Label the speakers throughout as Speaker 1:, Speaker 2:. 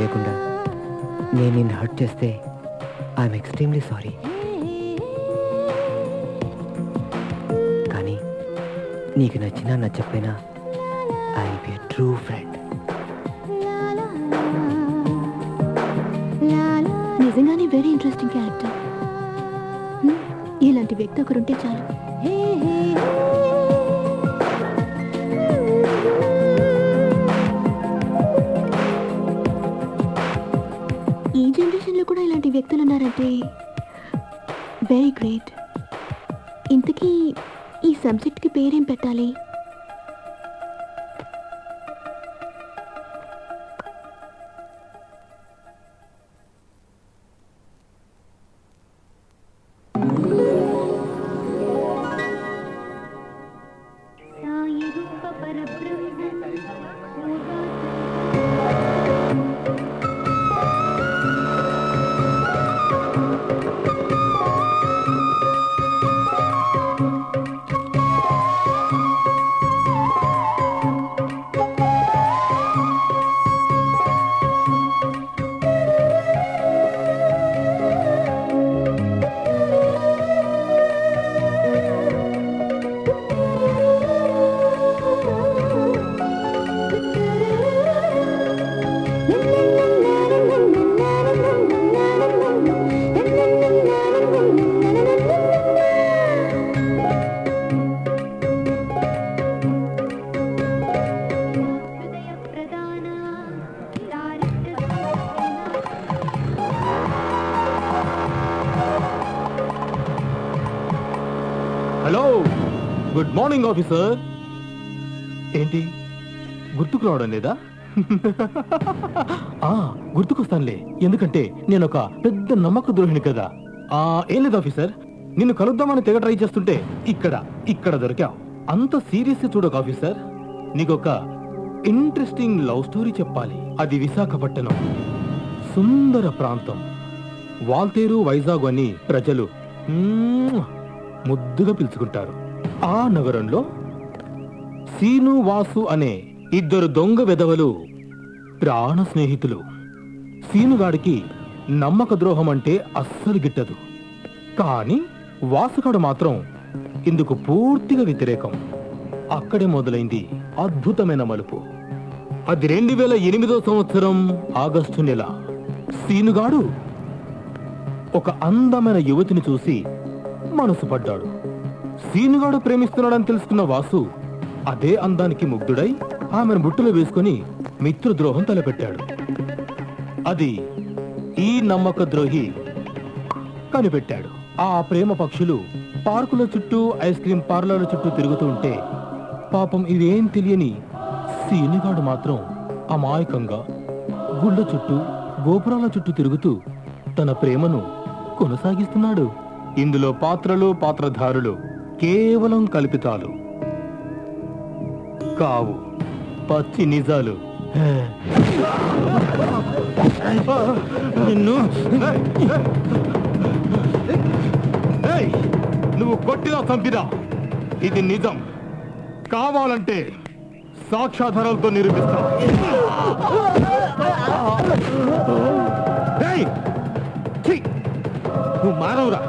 Speaker 1: తెలియకుండా నేను నిన్ను హర్ట్ చేస్తే ఐఎమ్ ఎక్స్ట్రీమ్లీ సారీ. కానీ నీకు నచ్చినా నచ్చకపోయినా I will be a true friend.
Speaker 2: నిజంగానే వెరీ ఇంట్రెస్టింగ్ క్యారెక్టర్. ఇలాంటి వ్యక్తి ఒకరుంటే చాలు. ఈ జనరేషన్లో కూడా ఇలాంటి వ్యక్తులు ఉన్నారంటే వెరీ గ్రేట్. ఇంతకీ ఈ సబ్జెక్ట్కి పేరేం పెట్టాలి?
Speaker 3: Hello, good morning officer. ఏంటి గుర్తుకు రావడం లేదా? గుర్తుకొస్తానులే, ఎందుకంటే నేను ఒక పెద్ద నమ్మక ద్రోహిణి కదా. ఏం లేదు ఆఫీసర్, నిన్ను కలుద్దామని తెగ ట్రై చేస్తుంటే ఇక్కడ దొరికావు. అంత సీరియస్ చూడక ఆఫీసర్, నీకొక ఇంట్రెస్టింగ్ లవ్ స్టోరీ చెప్పాలి. అది విశాఖపట్నం, సుందర ప్రాంతం. వాల్తేరు, వైజాగ్ అని ప్రజలు ముద్దుగా పిలుచుకుంటారు. ఆ నగరంలో సీను, వాసు అనే ఇద్దరు దొంగ వెధవలు ప్రాణ స్నేహితులు. సీనుగాడికి నమ్మక ద్రోహం అంటే అస్సలు గిట్టదు. కానీ వాసుగాడు మాత్రం ఇందుకు పూర్తిగా వ్యతిరేకం. అక్కడే మొదలైంది అద్భుతమైన మలుపు. అది 2008వ సంవత్సరం ఆగస్టు నెల. సీనుగాడు ఒక అందమైన యువతిని చూసి మనసు పడ్డాడు. సీనుగాడు ప్రేమిస్తున్నాడని తెలుసుకున్న వాసు అదే అందానికి ముగ్ధుడై ఆమెను బుట్టలో వేసుకుని మిత్రద్రోహం తలపెట్టాడు. అది ఈ నమ్మక ద్రోహి కనిపెట్టాడు. ఆ ప్రేమ పక్షులు పార్కుల చుట్టూ, ఐస్ క్రీం పార్లర్ల చుట్టూ తిరుగుతూ ఉంటే పాపం ఇదేం తెలియని సీనుగాడు మాత్రం అమాయకంగా గుళ్ళ చుట్టూ, గోపురాల చుట్టూ తిరుగుతూ తన ప్రేమను కొనసాగిస్తున్నాడు. ఇందులో పాత్రలు, పాత్రధారులు కేవలం కల్పితాలు కావు, పచ్చి నిజాలు. నువ్వు కొట్టినా చంపినా ఇది నిజం. కావాలంటే సాక్ష్యాధారాలతో నిరూపిస్తా. నువ్వు మానవురా.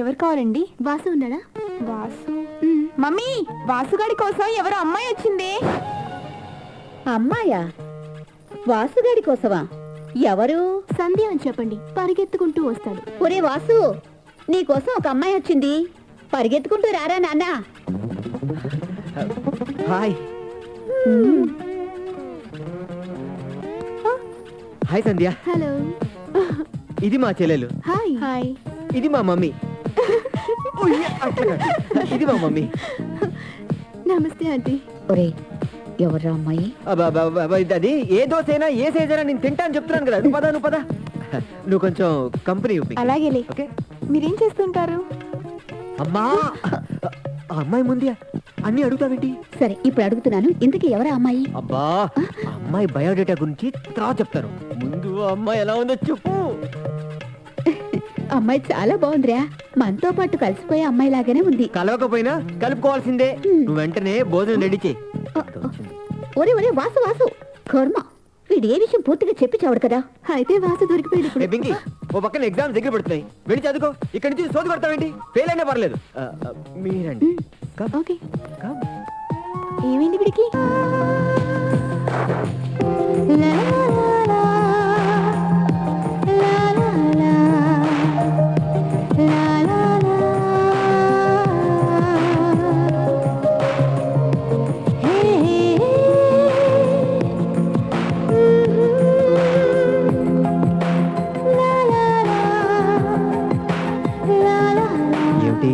Speaker 2: ఎవరు కావాలండి? వాసు ఉన్నాడా? వాసు మమ్మీ, వాసుగాడి కోసం ఎవరో అమ్మాయి వచ్చింది.
Speaker 4: అమ్మాయా? వాసుగాడి కోసమా? ఎవరు?
Speaker 2: సంధ్య అని చెప్పండి, పరిగెత్తుకుంటూ వస్తాడు.
Speaker 4: ఒరే వాసు, నీ కోసం ఒక అమ్మాయి వచ్చింది, పరిగెత్తుకుంటూ రారా నాన్న.
Speaker 1: హాయ్ హాయ్ సంధ్య.
Speaker 2: హలో.
Speaker 1: ఇది మా చెల్లెలు.
Speaker 2: హాయ్. హాయ్.
Speaker 1: ఇది మా మమ్మీ. ఇది మా మమ్మీ.
Speaker 2: నమస్తే ఆంటీ.
Speaker 4: ఒరే, ఎవర్రా అమ్మాయి?
Speaker 1: అది ఏ దోశైనా ఏ సైజ్ అయినా నేను తింటాను చెప్తున్నాను కదా. నువ్వు పద నువ్వు కొంచెం కంపెనీ ఇవ్వు.
Speaker 2: అలాగేలే.
Speaker 1: ఓకే.
Speaker 2: మీరేం చేస్తుంటారు?
Speaker 1: అమ్మా, ఆ అమ్మాయి ముందే అన్ని అడుగుతావేంటి?
Speaker 4: సరే, ఇప్పుడు అడుగుతున్నాను, ఇంతకీ ఎవరా అమ్మాయి?
Speaker 1: అబ్బా, ఆ అమ్మాయి బయోడేటా గురించి తర్వాత చెప్తాను. ముందు ఆ అమ్మాయి ఎలా ఉందో చెప్పు.
Speaker 4: అమ్మాయి చాలా బాగుందిరా, మనతో పాటు కలిసిపోయే అమ్మాయి లాగానే ఉంది.
Speaker 1: కలవకపోయినా కలుపుకోవాల్సిందే. నువ్వు వెంటనే భోజనం రెడీ చేయి.
Speaker 4: ఒరే ఒరే వాసు వాసు, కర్మ, వీడు ఏ విషయం పూర్తిగా చెప్పి చావడు కదా.
Speaker 2: అయితే వాసు దొరికిపోయాడు
Speaker 1: ఏ
Speaker 2: ఇప్పుడు.
Speaker 1: పింకీ, ఓ పక్కన ఎగ్జామ్స్ దగ్గర పడుతున్నాయి, వెళ్ళి చదువుకో. ఇక్కడి నుంచి సోది కొడతావేంటి? ఫెయిల్ అయినా పర్లేదు. మీరండి. Come,
Speaker 2: okay.
Speaker 1: come.
Speaker 2: ఏమైంది వీడికి?
Speaker 1: ఏమిటి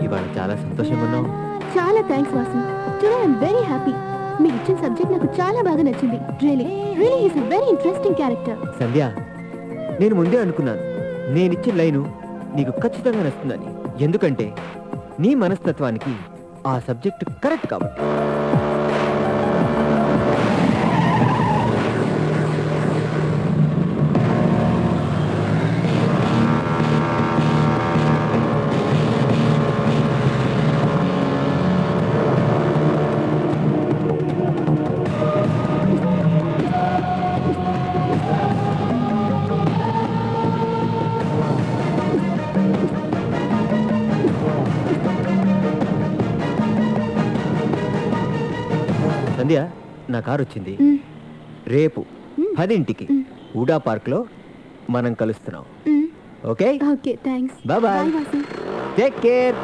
Speaker 1: ఇవాళ చాలా సంతోషంగా ఉన్నావు?
Speaker 2: చాలా thanks Vasu. Today I'm very happy. మీరు ఇచ్చిన సబ్జెక్ట్ నాకు చాలా బాగా నచ్చింది. Really really is a very interesting character.
Speaker 1: Sandhya, నేను ముందే అనుకున్నాను నేనిచ్చిన లైను నీకు ఖచ్చితంగా నచ్చుతుందని. ఎందుకంటే నీ మనస్తత్వానికి ఆ సబ్జెక్ట్ కరెక్ట్ కాబట్టి. సంధ్య, నా కారు వచ్చింది. రేపు 10ంటికి ఊడా పార్క్ లో మనం కలుస్తున్నాం. Okay
Speaker 2: okay, thanks.
Speaker 1: Bye bye.
Speaker 2: Bye Vasu.
Speaker 1: Take care.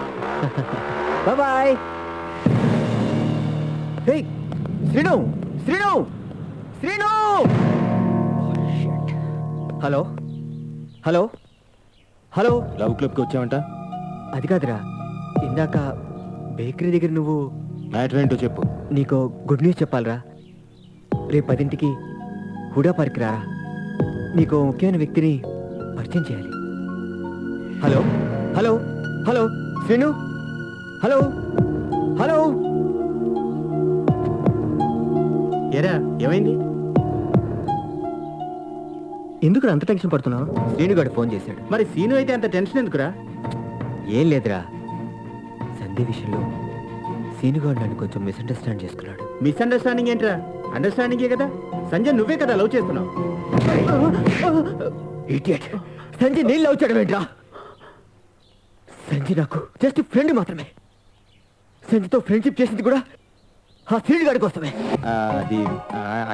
Speaker 1: Bye bye. Hey Srinu, Srinu, Srinu. Hello hello hello.
Speaker 3: Love క్లబ్కి వచ్చావంట?
Speaker 1: అది కాదురా, ఇందాక బేకరీ దగ్గర నువ్వు.
Speaker 3: మ్యాటర్ ఏంటో చెప్పు.
Speaker 1: నీకు గుడ్ న్యూస్ చెప్పాలరా. రేపు 10ంటికి హుడా పార్క్ రారా. నీకు ముఖ్యమైన వ్యక్తిని పరిచయం చేయాలి. Hello hello hello Srinu, hello hello.
Speaker 3: ఏరా, ఏమైంది?
Speaker 1: ఎందుకు అంత టెన్షన్ పడుతున్నావు? శ్రీనుగాడు ఫోన్ చేశాడు.
Speaker 3: మరి సీను అయితే అంత టెన్షన్ ఎందుకురా?
Speaker 1: ఏం లేదురా, సంధ్య విషయంలో సీనుగాడు నన్ను కొంచెం మిస్అండర్స్టాండ్ చేసుకున్నాడు.
Speaker 3: మిస్అండర్స్టాండింగ్ ఏంట్రా? అండర్స్టాండింగే కదా. సంజయ్ నువ్వే కదా లవ్ చేస్తున్నావు.
Speaker 1: ఇడియట్. సంజయ్ నేను లవ్ చేయడం ఏంట్రా? సంజయ్ నాకు జస్ట్ ఫ్రెండ్ మాత్రమే. సంజయ్తో ఫ్రెండ్షిప్ చేసింది కూడా ఆ శ్రీనుగాడి కోసమే.
Speaker 3: అది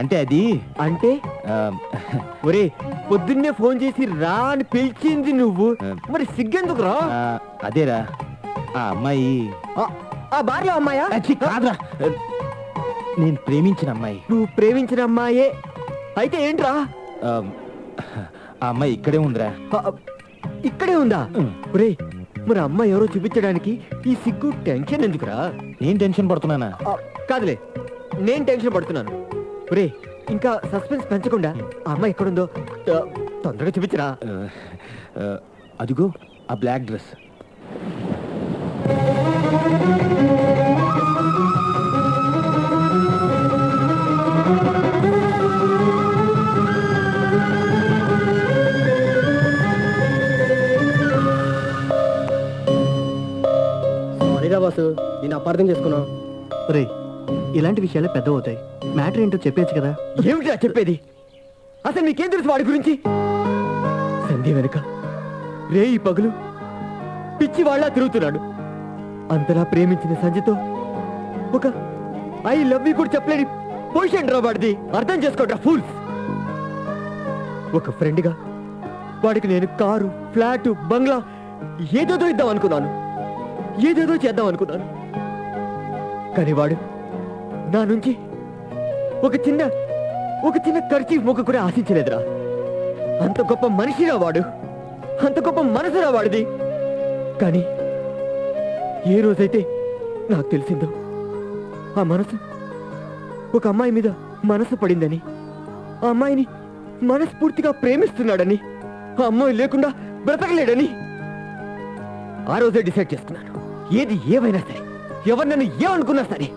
Speaker 3: అంటే అది
Speaker 1: అంటే ఒరే, పొద్దున్నే ఫోన్ చేసి రా అని పిలిచింది నువ్వు, మరి సిగ్గెందుకు రా?
Speaker 3: అదేరా, ఆ అమ్మాయి
Speaker 1: ఆ బార్లో అమ్మాయా?
Speaker 3: కాదురా, నేను ప్రేమించిన అమ్మాయి.
Speaker 1: నువ్వు ప్రేమించిన అమ్మాయే అయితే ఏంట్రా?
Speaker 3: ఆ అమ్మాయి ఇక్కడే ఉందిరా.
Speaker 1: ఇక్కడే ఉందా? ఒరే, మరి అమ్మాయి ఎవరో చూపించడానికి ఈ సిగ్గు టెన్షన్ ఎందుకురా?
Speaker 3: నేను టెన్షన్ పడుతున్నానా?
Speaker 1: కాదులే, నేను టెన్షన్ పడుతున్నాను. ఒరే, ఇంకా సస్పెన్స్ పెంచకుండా ఆ అమ్మాయి ఎక్కడుందో తొందరగా చూపించరా.
Speaker 3: అదిగో ఆ బ్లాక్ డ్రెస్.
Speaker 1: బాసు, నేను అపార్థం చేసుకున్నావు.
Speaker 5: రే, ఇలాంటి విషయాలే పెద్ద అవుతాయి. మ్యాటర్ ఏంటో చెప్పేచ్చు కదా.
Speaker 1: ఏమిటా చెప్పేది? అసలు నీకేం తెలుసు వాడి గురించి? సంధ్య వెనుక రే ఈ పగులు పిచ్చి వాళ్ళ తిరుగుతున్నాడు. అంతలా ప్రేమించిన సంజయ్తో ఒక ఐ లవ్ యూ కూడా చెప్పలేని పొజిషన్ రా వాడిది. అర్థం చేసుకోట్రా ఫూల్స్. ఒక ఫ్రెండ్గా వాడికి నేను కారు, ఫ్లాట్, బంగ్లా ఏదేదో ఇద్దాం అనుకున్నాను, ఏదేదో చేద్దాం అనుకున్నాను. కానీ వాడు నా నుంచి ఒక చిన్న ఖర్చు మొక్క కూడా ఆశించలేదురా. అంత గొప్ప మనిషిరా వాడు, అంత గొప్ప మనసురా వాడిది. కానీ ఏ రోజైతే నాకు తెలిసిందో ఆ మనసు ఒక అమ్మాయి మీద మనసు పడిందని, ఆ అమ్మాయిని మనస్ఫూర్తిగా ప్రేమిస్తున్నాడని, ఆ అమ్మాయి లేకుండా బ్రతకలేడని ఆ రోజే డిసైడ్ చేసుకున్నాను. ఏది ఏమైనా సరే, ఎవరు నన్ను ఏమనుకున్నా సరే,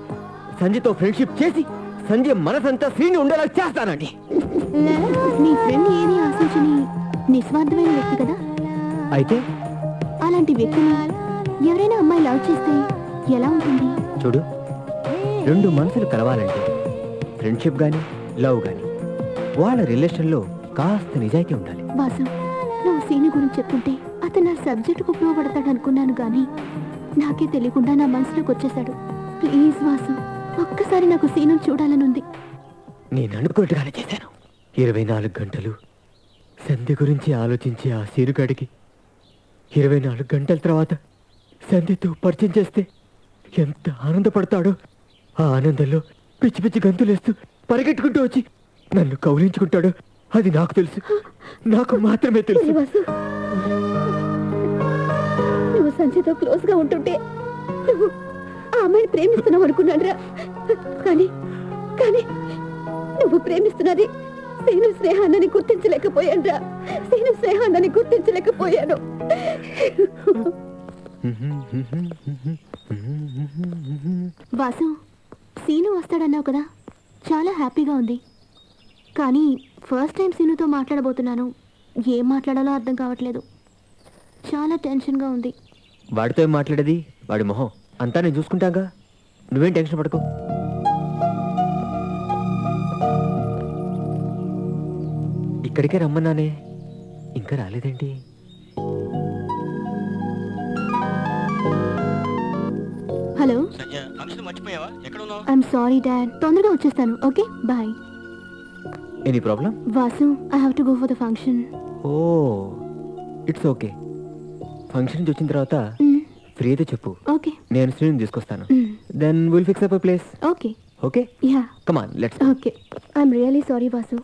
Speaker 1: సంజయ్తో ఫ్రెండ్షిప్ చేసి సంజయ్ మనసంతా శ్రీని ఉండేలా చేస్తానండి.
Speaker 2: నీ ఫ్రెండ్ ఏది ఆశించని నిస్వార్థమైన వ్యక్తి కదా.
Speaker 1: అయితే
Speaker 2: అలాంటి వ్యక్తిని ఎవరైనా అమ్మాయి లవ్ చేస్తే ఎలా ఉంటుంది?
Speaker 1: చూడు, రెండు మనసులు కలవాలంటే ఫ్రెండ్షిప్ గాని లవ్ గాని వాళ్ళ రిలేషన్లో కాస్త నిజాయితీ ఉండాలి.
Speaker 2: వాసు, నువ్వు సీని గురించి చెప్తుంటే అతను నా సబ్జెక్టుకు ఉపయోగపడతాడు అనుకున్నాను, కానీ నాకే తెలియకుండా నా మనసులోకి వచ్చేసాడు. ప్లీజ్ వాసు, ఒక్కసారి నాకు సీను చూడాలనుంది.
Speaker 1: నేను అనుకున్నట్టుగానే చేశాను. 24 గంటలు సంధ్య గురించి ఆలోచించి ఆ సీరుగాడికి 24 గంటల తర్వాత సంధ్యతో పరిచయం చేస్తే ఎంత ఆనందపడతాడో. ఆ ఆనందంలో పిచ్చి పిచ్చి గంతులేస్తూ పరిగెట్టుకుంటూ వచ్చి నన్ను కౌలించుకుంటాడు. అది నాకు తెలుసు, నాకు మాత్రమే తెలుసు.
Speaker 4: వాసు, నువ్వు సంజయ్తో క్లోజ్ గా ఉంటుంటే నువ్వు ఆ అమ్మాయిని ప్రేమిస్తున్నావు అనుకున్నాను రా. కానీ కానీ నువ్వు ప్రేమిస్తున్నది సీను స్నేహాన్ని గుర్తించలేకపోయాను రా. సీను స్నేహాన్ని గుర్తించలేకపోయాను.
Speaker 2: వాసు, సీను వస్తాడన్నావు కదా, చాలా హ్యాపీగా ఉంది. కానీ ఫస్ట్ టైం సీనుతో మాట్లాడబోతున్నాను. ఏం మాట్లాడాలో అర్థం కావట్లేదు. చాలా టెన్షన్గా ఉంది.
Speaker 1: వాడితో ఏం మాట్లాడేది? వాడి మొహం అంతా నేను చూసుకుంటాగా, నువ్వేం టెన్షన్ పడుకో. ఇక్కడికే రమ్మన్నానే, ఇంకా రాలేదేంటి?
Speaker 2: హలో,
Speaker 3: మర్చిపోయావా? ఎక్కడ ఉన్నావు?
Speaker 2: ఐఎమ్ సారీ డాడ్, తొందరగా వచ్చేస్తాను. Okay, bye.
Speaker 1: Any problem?
Speaker 2: Vasu, I have to go for the function.
Speaker 1: Oh, it's okay. Function నుంచి వచ్చిన తర్వాత ఫ్రీ అయితే చెప్పు,
Speaker 2: ఓకే.
Speaker 1: నేను శ్రీని తీసుకొస్తాను. Then will fix up a place.
Speaker 2: Okay
Speaker 1: okay,
Speaker 2: yeah,
Speaker 1: come on let's.
Speaker 2: Okay. I'm really sorry Vasu.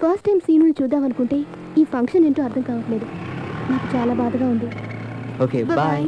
Speaker 2: First time సీనుని చూద్దాం అనుకుంటే ఈ ఫంక్షన్ ఏంటో అర్థం కావట్లేదు. నాకు చాలా బాధగా ఉంది.
Speaker 1: Okay, bye.